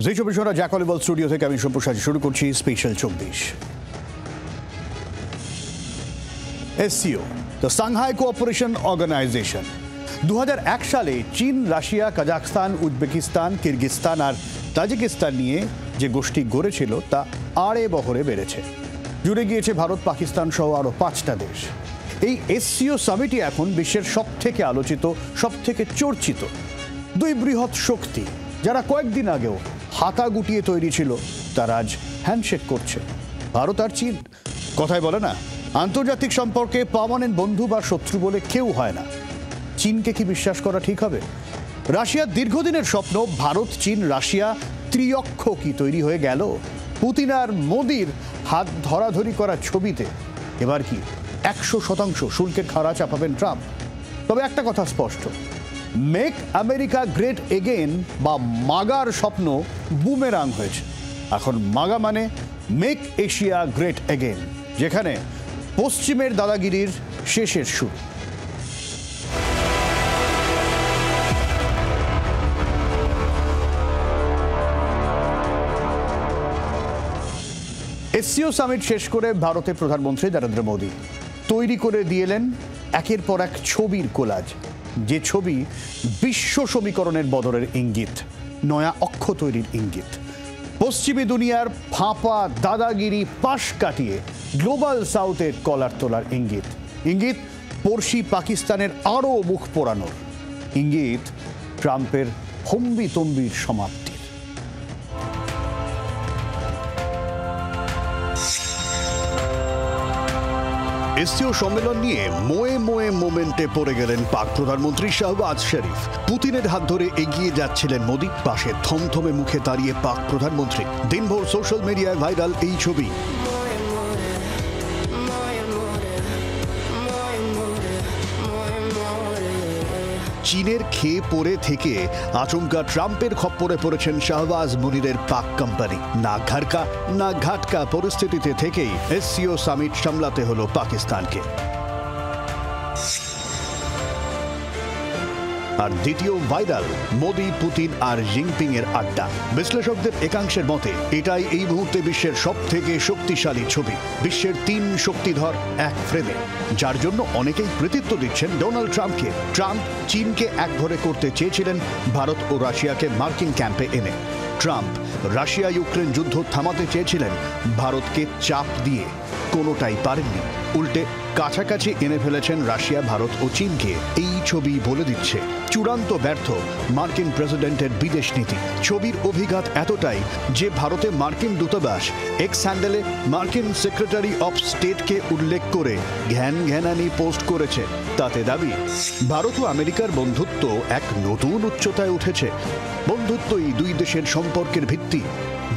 জি 24 ঘন্টা জ্যাকলিবল স্টুডিও থেকে আমি সম্প্রসারণ শুরু করছি special 24। SCO the Shanghai Cooperation Organisation 2001 সালে চীন, রাশিয়া, কাজাখস্তান, উজবেকিস্তান, কিরগিজস্তান আর তাজিকিস্তান নিয়ে যে গোষ্ঠী গড়েছিল তা আড়ে বহরে বেড়েছে। জুড়ে গিয়েছে ভারত, পাকিস্তান সহ আরও 5টা দেশ। এই এসসিও সামিটই এখন বিশ্বের সবথেকে আলোচিত, সবথেকে চর্চিত দুই বৃহৎ শক্তি, যারা কয়েকদিন আগেও হাতা গুটিয়ে তৈরি ছিল, তারা আজ হ্যান্ডশেক করছে। ভারত আর চীন। কথায় বলে না, আন্তর্জাতিক সম্পর্কে পার্মানেন্ট বন্ধু বা শত্রু বলে কেউ হয় না। চীনকে কি বিশ্বাস করা ঠিক হবে? রাশিয়ার দীর্ঘদিনের স্বপ্ন ভারত, চীন, রাশিয়া ত্রিঅক্ষ কি তৈরি হয়ে গেল? পুতিন আর মোদির হাত ধরাধরি করা ছবিতে এবার কি 100% শুল্কের খাড়া চাপাবেন ট্রাম্প? তবে একটা কথা স্পষ্ট, মেক আমেরিকা গ্রেট এগেন বা মাগার স্বপ্ন বুমেরাং হয়েছে। এখন মাগা মানে মেক এশিয়া গ্রেট এগেন, যেখানে পশ্চিমের দাদাগিরির শেষের সুর। এসসিও সামিট শেষ করে ভারতের প্রধানমন্ত্রী নরেন্দ্র মোদী তৈরি করে দিয়েলেন একের পর এক ছবির কোলাজ, যে ছবি বিশ্ব সমীকরণের বদলের ইঙ্গিত, নয়া অক্ষ তৈরির ইঙ্গিত। পশ্চিমী দুনিয়ার ফাঁপা দাদাগিরি পাশ কাটিয়ে গ্লোবাল সাউথের কলার তোলার ইঙ্গিত, ইঙ্গিত পড়শি পাকিস্তানের আরও মুখ পোড়ানোর ইঙ্গিত, ট্রাম্পের হম্বি তম্বির সমাপ্তি। এসসিও সম্মেলন নিয়ে মোয়ে মোয়ে মোমেন্টে পড়ে গেলেন পাক প্রধানমন্ত্রী শাহবাজ শরীফ। পুতিনের হাত ধরে এগিয়ে যাচ্ছিলেন মোদি, পাশে থমথমে মুখে দাঁড়িয়ে পাক প্রধানমন্ত্রী। দিনভর সোশ্যাল মিডিয়ায় ভাইরাল এই ছবি। চীনের খেয়ে পড়ে থেকে আচমকা ট্রাম্পের খপ্পরে পড়েছেন শাহবাজ মুনিরের পাক কোম্পানি। না ঘাটকা না ঘাটকা পরিস্থিতিতে থেকেই এসসিও সামিট সামলাতে হলো পাকিস্তানকে। আর দ্বিতীয় ভাইরাল মোদি, পুতিন আর জিনপিং এর আড্ডা। বিশ্লেষকদের একাংশের মতে এটাই এই মুহূর্তে বিশ্বের সবথেকে শক্তিশালী ছবি, বিশ্বের 3 শক্তিধর এক ফ্রেমে, যার জন্য অনেকেই কৃতিত্ব দিচ্ছেন ডোনাল্ড ট্রাম্পকে। ট্রাম্প চীনকে একঘরে করতে চেয়েছিলেন ভারত ও রাশিয়াকে মার্কিন ক্যাম্পে এনে। ট্রাম্প রাশিয়া ইউক্রেন যুদ্ধ থামাতে চেয়েছিলেন ভারতকে চাপ দিয়ে, কোনোটাই পারেননি। উল্টে কাছাকাছি এনে ফেলেছেন রাশিয়া, ভারত ও চীনকে। এই ছবি বলে দিচ্ছে চূড়ান্ত ব্যর্থ মার্কিন প্রেসিডেন্টের বিদেশ নীতি। ছবির অভিঘাত এতটাই যে ভারতে মার্কিন দূতাবাস এক্স হ্যান্ডেলে মার্কিন সেক্রেটারি অফ স্টেটকে উল্লেখ করে ঘ্যান ঘ্যানানি পোস্ট করেছে। তাতে দাবি ভারত ও আমেরিকার বন্ধুত্ব এক নতুন উচ্চতায় উঠেছে। বন্ধুত্বই দুই দেশের সম্পর্কের ভিত্তি।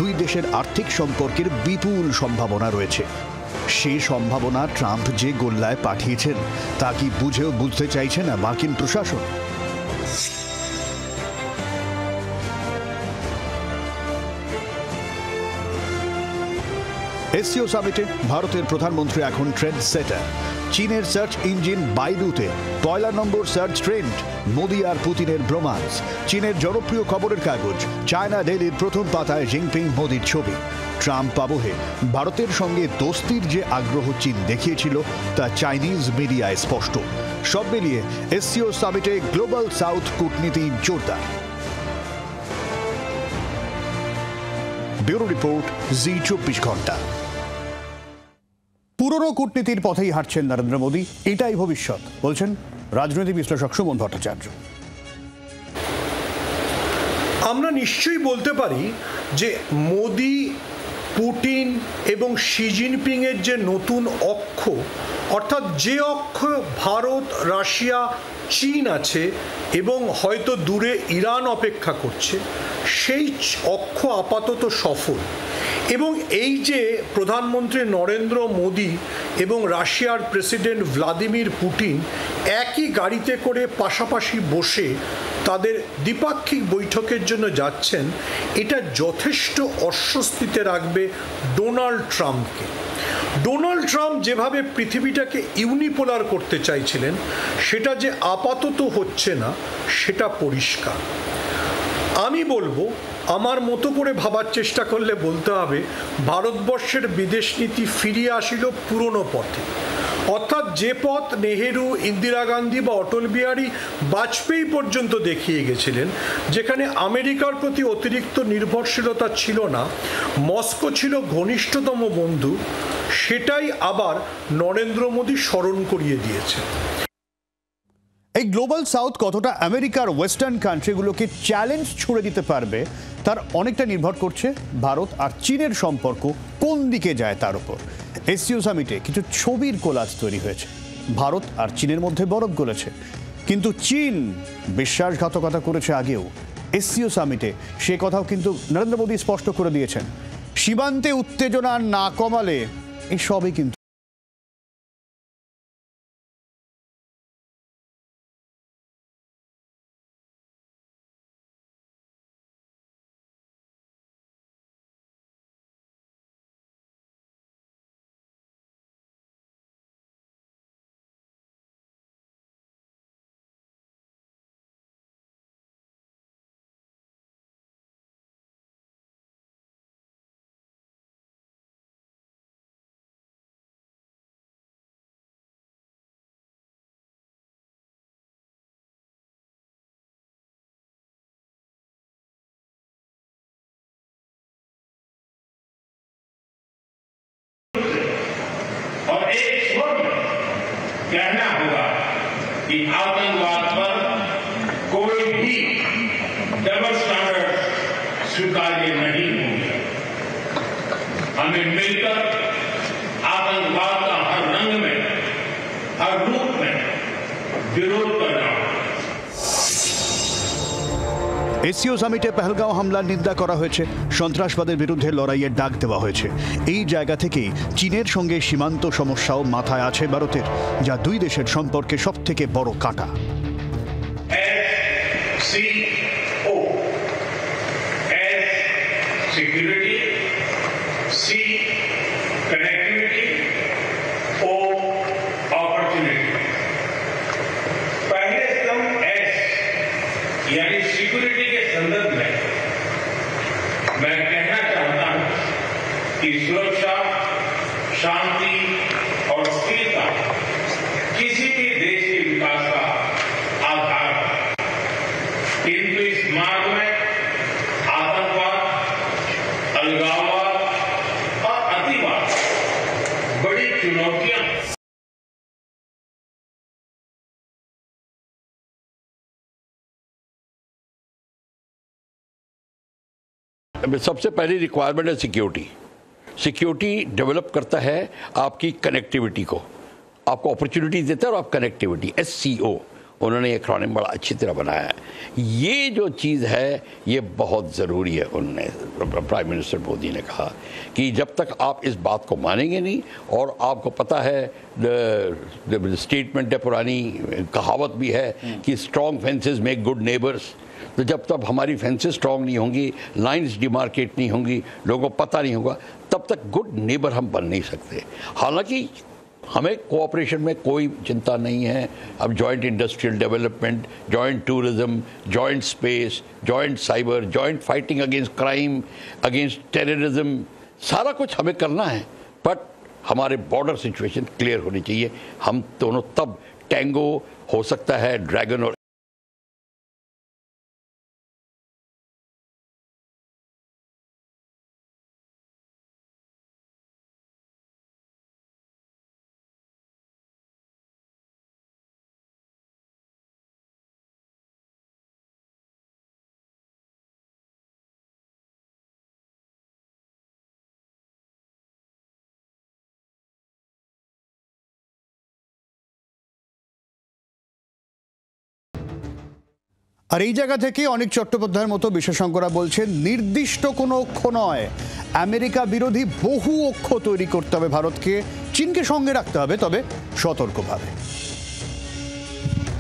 দুই দেশের আর্থিক সম্পর্কের বিপুল সম্ভাবনা রয়েছে। সেই সম্ভাবনা ট্রাম্প যে গোল্লায় পাঠিয়েছেন তা কি বুঝেও বুঝতে চাইছে না মার্কিন প্রশাসন? এসসিও সামিটে ভারতের প্রধানমন্ত্রী এখন ট্রেন্ড সেটার। চীনের সার্চ ইঞ্জিন বাইডুতে 1 নম্বর সার্চ ট্রেন্ড। মোদি আর পুতিনের ব্রোমান্স। চীনের জনপ্রিয় খবরের কাগজ চায়না ডেইলির প্রথম পাতায় জিনপিং মোদির ছবি। ট্রাম্প আবহে ভারতের সঙ্গে দোস্তির যে আগ্রহ চীন দেখিয়েছিল তা চাইনিজ মিডিয়ায় স্পষ্ট। সব মিলিয়ে এসসিও সামিটে গ্লোবাল সাউথ কূটনীতি জোরদার। ব্যুরো রিপোর্ট, জি 24 ঘন্টা। পুরনো কূটনীতির পথেই হাঁটছেন নরেন্দ্র মোদী, এটাই ভবিষ্যৎ বলছেন রাজনৈতিক বিশ্লেষক সুমন ভট্টাচার্য। আমরা নিশ্চয়ই বলতে পারি যে মোদি, পুতিন এবং শি জিনপিংয়ের যে নতুন অক্ষ, অর্থাৎ যে অক্ষ ভারত, রাশিয়া, চীন আছে এবং হয়তো দূরে ইরান অপেক্ষা করছে, সেই অক্ষ আপাতত সফল। এবং এই যে প্রধানমন্ত্রী নরেন্দ্র মোদি এবং রাশিয়ার প্রেসিডেন্ট ভ্লাদিমির পুতিন একই গাড়িতে করে পাশাপাশি বসে তাদের দ্বিপাক্ষিক বৈঠকের জন্য যাচ্ছেন, এটা যথেষ্ট অস্বস্তিতে রাখবে ডোনাল্ড ট্রাম্পকে। ডোনাল্ড ট্রাম্প যেভাবে পৃথিবীটাকে ইউনিপোলার করতে চাইছিলেন, সেটা যে আপাতত হচ্ছে না সেটা পরিষ্কার। 4 নম্বর সার্চ ট্রেন্ড। চীনের সার্চ ইঞ্জিন বাইডুতে 1 নম্বর সার্চ ট্রেন্ড। মোদি আর পুতিনের ব্রোমান্স। চীনের জনপ্রিয় খবরের কাগজ চায়না ডেইলির প্রথম পাতায় জিনপিং মোদির ছবি। ট্রাম্প আবহে ভারতের সঙ্গে দোস্তির যে আগ্রহ চীন দেখিয়েছিল তা তেদাবি ভারত ও আমেরিকার বন্ধুত্ব এক নতুন উচ্চতায় উঠেছে। আমি বলবো, আমার মতো করে ভাবার চেষ্টা করলে বলতে হবে ভারতবর্ষের বিদেশ নীতি ফিরিয়ে আসিল পুরনো পথে, অর্থাৎ যে পথ নেহেরু, ইন্দিরা গান্ধী বা অটল বিহারী বাজপেয়ী পর্যন্ত দেখিয়ে গেছিলেন, যেখানে আমেরিকার প্রতি অতিরিক্ত নির্ভরশীলতা ছিল না, মস্কো ছিল ঘনিষ্ঠতম বন্ধু, সেটাই আবার নরেন্দ্র মোদী স্মরণ করিয়ে দিয়েছে। এই গ্লোবাল সাউথ কতটা আমেরিকার ওয়েস্টার্ন কান্ট্রিগুলোকে চ্যালেঞ্জ ছুড়ে দিতে পারবে তার অনেকটা নির্ভর করছে ভারত আর চীনের সম্পর্ক কোন দিকে যায় তার উপর। এসসিও সামিটে কিছু ছবির কোলাজ তৈরি হয়েছে, ভারত আর চীনের মধ্যে বরফ গলেছে, কিন্তু চীন বিশ্বাসঘাতকতা করেছে আগেও। এসসিও সামিটে সে কথাও কিন্তু নরেন্দ্র মোদী স্পষ্ট করে দিয়েছেন, সীমান্তে উত্তেজনা না কমালে এসবই কিন্তু और एक स्वर में कहना होगा कि आतंकवाद पर कोई भी डबल स्टैंडर्ड स्वीकार्य नहीं होंगे। हमें मिलकर आतंकवाद का हर रंग में, हर रूप में विरोध करना होगा। এসসিও সামিটে পেহেলগাঁও হামলার নিন্দা করা হয়েছে, সন্ত্রাসবাদের বিরুদ্ধে লড়াইয়ের ডাক দেওয়া হয়েছে। এই জায়গা থেকেই চীনের সঙ্গে সীমান্ত সমস্যাও মাথায় আছে ভারতের, যা দুই দেশের সম্পর্কে সবথেকে বড় কাঁটা। यानी सिक्योरिटी के संदर्भ में मैं कहना चाहता हूं कि सुरक्षा, शांति और स्थिरता किसी भी देश के विकास का आधार है, किंतु इस मार्ग में आतंकवाद, अलगाववाद और अतिवाद बड़ी चुनौतियां हैं। सबसे पहली रिक्वायरमेंट है सिक्योरिटी। सिक्योरिटी डेवलप करता है आपकी कनेक्टिविटी को, आपको अपॉर्चुनिटी देता है और आप कनेक्टिविटी, SCO उन्होंने एक्रोनिम बड़ा अच्छी तरह बनाया है। ये जो चीज़ है ये बहुत ज़रूरी है। उन्होंने प्राइम मिनिस्टर मोदी ने कहा कि जब तक आप इस बात को मानेंगे नहीं, और आपको पता है स्टेटमेंट है, पुरानी कहावत भी है कि strong fences make good neighbours. तो जब तक हमारी फेंसेस स्ट्रॉन्ग नहीं होंगी, लाइंस डिमार्केट नहीं होंगी, लोगों को पता नहीं होगा, तब तक गुड नेबर हम बन नहीं सकते। हालांकि हमें कोऑपरेशन में कोई चिंता नहीं है। अब joint industrial development, joint tourism, joint space, joint cyber, joint fighting against crime, against terrorism, सारा कुछ हमें करना है, बट हमारे बॉर्डर सिचुएशन क्लियर होनी चाहिए। हम दोनों तब टैंगो हो सकता है ड्रैगन और আর এই জায়গা থেকে অনেক চট্টোপাধ্যায়ের মতো বিশেষজ্ঞরা বলছেন নির্দিষ্ট কোনো অক্ষ নয়, আমেরিকা বিরোধী বহু অক্ষ তৈরি করতে হবে ভারতকে, চীনকে সঙ্গে রাখতে হবে, তবে সতর্কভাবে।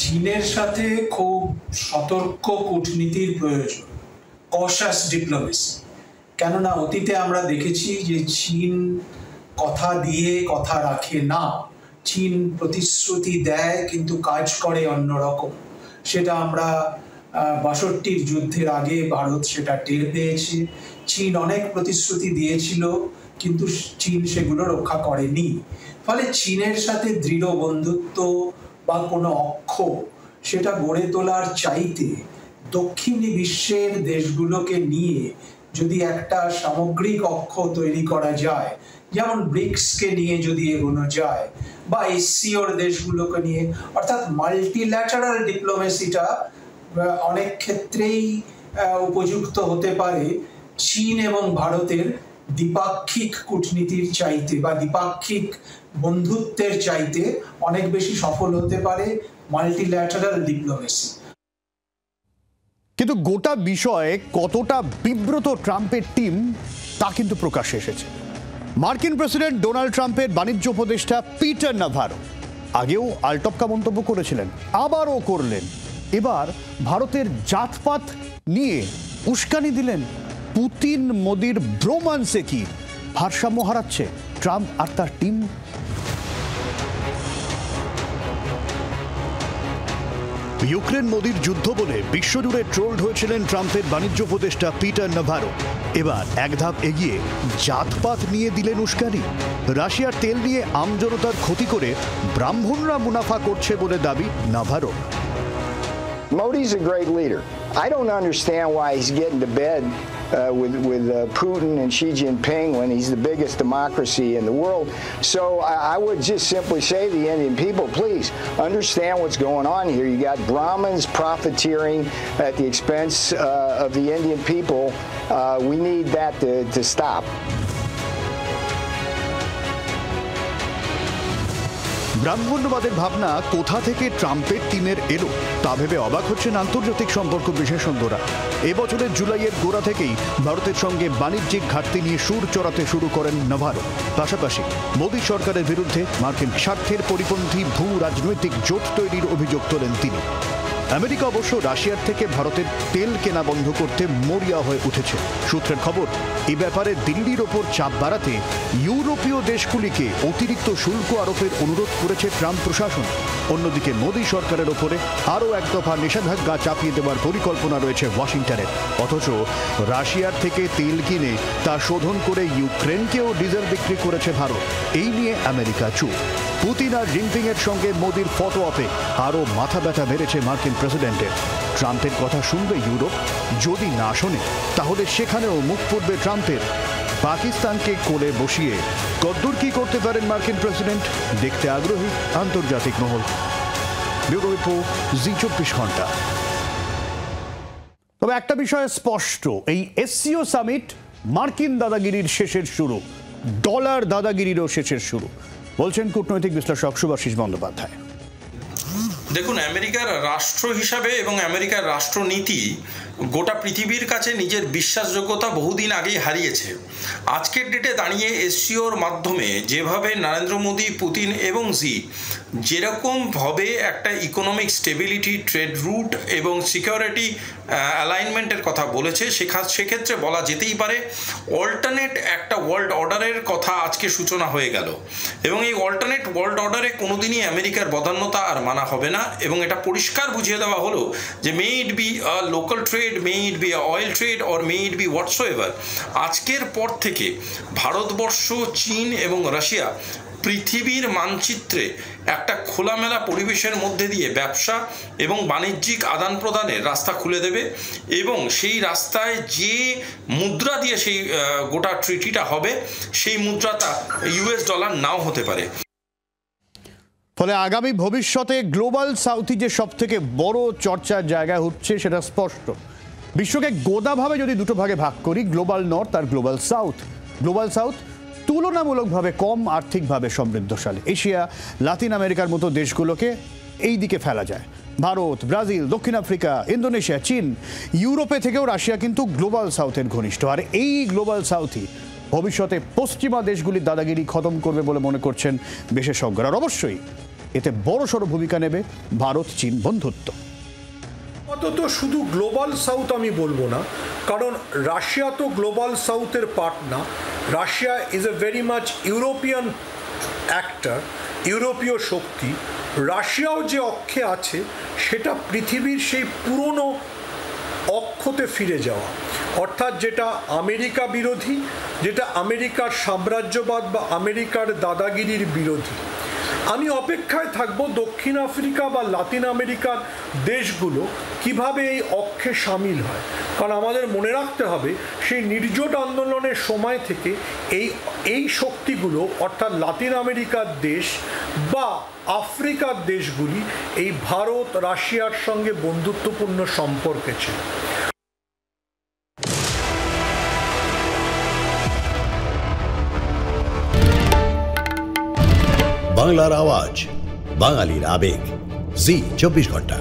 চীনের সাথে খুব সতর্ক কূটনীতির প্রয়োজন, কশাস ডিপ্লোমেসি। কেননা অতীতে আমরা দেখেছি যে চীন কথা দিয়ে কথা রাখে না, চীন প্রতিশ্রুতি দেয় কিন্তু কাজ করে অন্যরকম। সেটা আমরা 62 যুদ্ধের আগে ভারত সেটা টের পেয়েছে। চীন অনেক প্রতিশ্রুতি দিয়েছিল, কিন্তু চীন সেগুলো রক্ষা করেনি। ফলে চীনের সাথে দৃঢ় বন্ধুত্ব বা কোনো অক্ষ সেটা গড়ে তোলার চাইতে দক্ষিণী বিশ্বের দেশগুলোকে নিয়ে যদি একটা সামগ্রিক অক্ষ তৈরি করা যায়, যেমন ব্রিক্সকে নিয়ে যদি এগোনো যায়, বা এসসিওর দেশগুলোকে নিয়ে, অর্থাৎ মাল্টিল্যাটারাল ডিপ্লোমেসিটা অনেক ক্ষেত্রেই উপযুক্ত হতে পারে চীন এবং ভারতের দ্বিপাক্ষিক কূটনীতির চাইতে বা দ্বিপাক্ষিক বন্ধুত্বের চাইতে অনেক বেশি সফল হতে পারে মাল্টিল্যাটারাল ডিপ্লোমেসি। কিন্তু গোটা বিষয়ে কতটা বিব্রত ট্রাম্পের টিম তা কিন্তু প্রকাশ্যে এসেছে। মার্কিন প্রেসিডেন্ট ডোনাল্ড ট্রাম্পের বাণিজ্য উপদেষ্টা পিটার নাভারো আগেও আলটপকা মন্তব্য করেছিলেন, আবারও করলেন। এবার ভারতের জাতপাত নিয়ে উস্কানি দিলেন। পুতিন মোদির ব্রোমান্সে কি ভারসাম্য হারাচ্ছে ট্রাম্প আর তার টিম? ইউক্রেন মোদির যুদ্ধ বলে বিশ্বজুড়ে ট্রোলড হয়েছিলেন ট্রাম্পের বাণিজ্য উপদেষ্টা পিটার নাভারো। এবার এক ধাপ এগিয়ে জাতপাত নিয়ে দিলেন উস্কানি। রাশিয়ার তেল নিয়ে আমজনতার ক্ষতি করে ব্রাহ্মণরা মুনাফা করছে বলে দাবি Navarro. Modi's a great leader. I don't understand why he's getting to bed with Putin and Xi Jinping when he's the biggest democracy in the world. So I would just simply say to the Indian people, please understand what's going on here. You got Brahmins profiteering at the expense of the Indian people. We need that to stop. ব্রাহ্মণ্যবাদের ভাবনা কোথা থেকে ট্রাম্পের টিমের এলো তা ভেবে অবাক হচ্ছেন আন্তর্জাতিক সম্পর্ক বিশেষজ্ঞরা। এবছরের জুলাইয়ের গোড়া থেকেই ভারতের সঙ্গে বাণিজ্যিক ঘাটতি নিয়ে সুর চড়াতে শুরু করেন নাভারো। পাশাপাশি মোদী সরকারের বিরুদ্ধে মার্কিন স্বার্থের পরিপন্থী ভূ রাজনৈতিক জোট তৈরির অভিযোগ তোলেন তিনি। আমেরিকা অবশ্য রাশিয়ার থেকে ভারতের তেল কেনা বন্ধ করতে মরিয়া হয়ে উঠেছে। সূত্রের খবর, এই ব্যাপারে দিল্লির ওপর চাপ বাড়াতে ইউরোপীয় দেশগুলিকে অতিরিক্ত শুল্ক আরোপের অনুরোধ করেছে ট্রাম্প প্রশাসন। অন্যদিকে মোদী সরকারের ওপরে আরও এক দফা নিষেধাজ্ঞা চাপিয়ে দেওয়ার পরিকল্পনা রয়েছে ওয়াশিংটনের। অথচ রাশিয়ার থেকে তেল কিনে তা শোধন করে ইউক্রেনকেও ডিজেল বিক্রি করেছে ভারত। এই নিয়ে আমেরিকা চুপ। পুতিন আর জিনপিং এর সঙ্গে মোদির ফটো অপে আরও মাথা ব্যথা বেড়েছে মার্কিন প্রেসিডেন্টের। ট্রাম্পের কথা শুনবে ইউরোপ, যদি না শোনে তাহলে সেখানেও মুখ পুড়বে ট্রাম্পের। পাকিস্তানকে কোলে বসিয়ে কদ্দূর কি করতে পারেন মার্কিন প্রেসিডেন্ট, দেখতে আগ্রহী আন্তর্জাতিক মহল। ব্যুরো রিপোর্ট, জি24 ঘন্টা। তবে একটা বিষয় স্পষ্ট, এই এসসিও সামিট মার্কিন দাদাগিরির শেষের শুরু, ডলার দাদাগিরিরও শেষের শুরু, বলছেন কূটনৈতিক বিশ্লেষক শুভাশিস বন্দ্যোপাধ্যায়। দেখুন, আমেরিকার রাষ্ট্র হিসাবে এবং আমেরিকার রাষ্ট্রনীতি গোটা পৃথিবীর কাছে নিজের বিশ্বাসযোগ্যতা বহুদিন আগেই হারিয়েছে। আজকের ডেটে দাঁড়িয়ে এসসিওর মাধ্যমে যেভাবে নরেন্দ্র মোদী, পুতিন এবং জি যেরকমভাবে একটা ইকোনমিক স্টেবিলিটি, ট্রেড রুট এবং সিকিউরিটি অ্যালাইনমেন্টের কথা বলেছে, সেক্ষেত্রে বলা যেতেই পারে অল্টারনেট একটা ওয়ার্ল্ড অর্ডারের কথা আজকে সূচনা হয়ে গেল। এবং এই অল্টারনেট ওয়ার্ল্ড অর্ডারে কোনোদিনই আমেরিকার বদান্যতা আর মানা হবে না। এবং এটা পরিষ্কার বুঝিয়ে দেওয়া হলো যে may it be a local trade, may it be a oil trade, or may it be whatsoever, আজকের পর থেকে ভারতবর্ষ, চীন এবং রাশিয়া পৃথিবীর মানচিত্রে একটা খোলামেলা পরিবেশের মধ্যে দিয়ে ব্যবসা এবং বাণিজ্যিক আদান প্রদানের রাস্তা খুলে দেবে। এবং সেই রাস্তায় যে মুদ্রা দিয়ে সেই গোটা ট্রিটিটা হবে, সেই মুদ্রাটা ইউএস ডলার নাও হতে পারে। ফলে আগামী ভবিষ্যতে গ্লোবাল সাউথই যে সব থেকে বড় চর্চার জায়গা হচ্ছে সেটা স্পষ্ট। বিশ্বকে গোদাভাবে যদি দুটো ভাগে ভাগ করি, গ্লোবাল নর্থ আর গ্লোবাল সাউথ। গ্লোবাল সাউথ তুলনামূলকভাবে কম আর্থিকভাবে সমৃদ্ধশালী। এশিয়া, লাতিন আমেরিকার মতো দেশগুলোকে এই দিকে ফেলা যায়। ভারত, ব্রাজিল, দক্ষিণ আফ্রিকা, ইন্দোনেশিয়া, চীন, ইউরোপে থেকেও রাশিয়া কিন্তু গ্লোবাল সাউথের ঘনিষ্ঠ। আর এই গ্লোবাল সাউথই ভবিষ্যতে পশ্চিমা দেশগুলির দাদাগিরি খতম করবে বলে মনে করছেন বিশেষজ্ঞরা। আর অবশ্যই এতে বড়সড় ভূমিকা নেবে ভারত চীন বন্ধুত্ব। অন্তত শুধু গ্লোবাল সাউথ আমি বলবো না, কারণ রাশিয়া তো গ্লোবাল সাউথের পার্ট না। Russia is a very much European actor, ইউরোপীয় শক্তি। রাশিয়াও যে অক্ষে আছে সেটা পৃথিবীর সেই পুরনো অক্ষতে ফিরে যাওয়া, অর্থাৎ যেটা আমেরিকা বিরোধী, যেটা আমেরিকার সাম্রাজ্যবাদ বা আমেরিকার দাদাগিরির বিরোধী। আমি অপেক্ষায় থাকব দক্ষিণ আফ্রিকা বা লাতিন আমেরিকার দেশগুলো কিভাবে এই অক্ষে সামিল হয়, কারণ আমাদের মনে রাখতে হবে সেই নির্জোট আন্দোলনের সময় থেকে এই শক্তিগুলো অর্থাৎ লাতিন আমেরিকার দেশ বা আফ্রিকার দেশগুলি এই ভারত রাশিয়ার সঙ্গে বন্ধুত্বপূর্ণ সম্পর্কে ছিল। বাংলার আওয়াজ, বাঙালির আবেগ, জি 24 ঘন্টা।